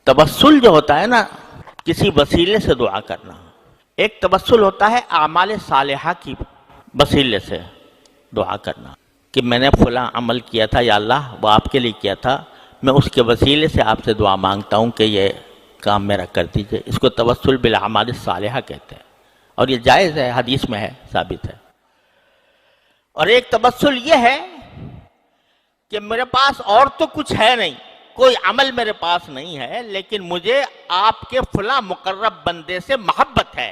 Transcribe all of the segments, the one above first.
تبسل جو ہوتا ہے نا، کسی وسیلے سے دعا کرنا. ایک تبسل ہوتا ہے اعمال صالحہ کی وسیلے سے دعا کرنا، کہ میں نے فلاں عمل کیا تھا یا اللہ وہ آپ کے لیے کیا تھا، میں اس کے وسیلے سے آپ سے دعا مانگتا ہوں کہ یہ کام میرا کر دیجئے. اس کو تبسل بالاعمال الصالحہ کہتے ہیں، اور یہ جائز ہے، حدیث میں ہے، ثابت ہے. اور ایک تبسل یہ ہے کہ میرے پاس اور تو کچھ ہے نہیں، کوئی عمل میرے پاس نہیں ہے، لیکن مجھے آپ کے فلاں مقرب بندے سے محبت ہے،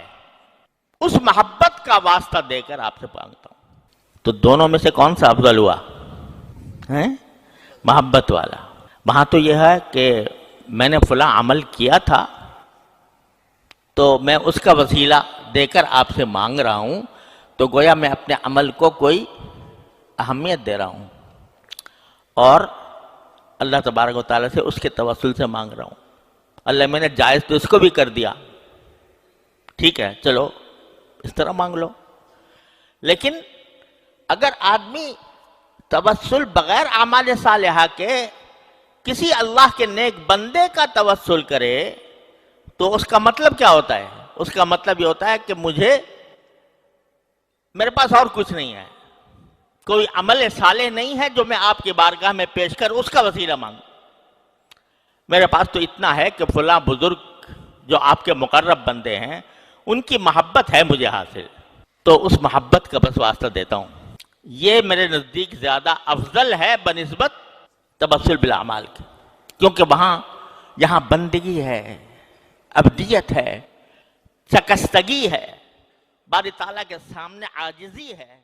اس محبت کا واسطہ دے کر آپ سے مانگتا ہوں. تو دونوں میں سے کون سا افضل ہوا؟ محبت والا. وہاں تو یہ ہے کہ میں نے فلاں عمل کیا تھا تو میں اس کا وسیلہ دے کر آپ سے مانگ رہا ہوں، تو گویا میں اپنے عمل کو کوئی اہمیت دے رہا ہوں، اور اللہ تبارک و تعالیٰ سے اس کے توسل سے مانگ رہا ہوں. اللہ میں نے جائز تو اس کو بھی کر دیا، ٹھیک ہے چلو اس طرح مانگ لو. لیکن اگر آدمی توسل بغیر اعمال صالحہ کے کسی اللہ کے نیک بندے کا توسل کرے تو اس کا مطلب کیا ہوتا ہے؟ اس کا مطلب یہ ہوتا ہے کہ میرے پاس اور کچھ نہیں ہے، کوئی عمل صالح نہیں ہے جو میں آپ کی بارگاہ میں پیش کر اس کا وسیلہ مانگوں. میرے پاس تو اتنا ہے کہ فلاں بزرگ جو آپ کے مقرب بندے ہیں ان کی محبت ہے مجھے حاصل، تو اس محبت کا بس واسطہ دیتا ہوں. یہ میرے نزدیک زیادہ افضل ہے بنسبت تبسل بالاعمال کے، کیونکہ یہاں بندگی ہے، عبدیت ہے، شکستگی ہے، باری تعالیٰ کے سامنے عاجزی ہے.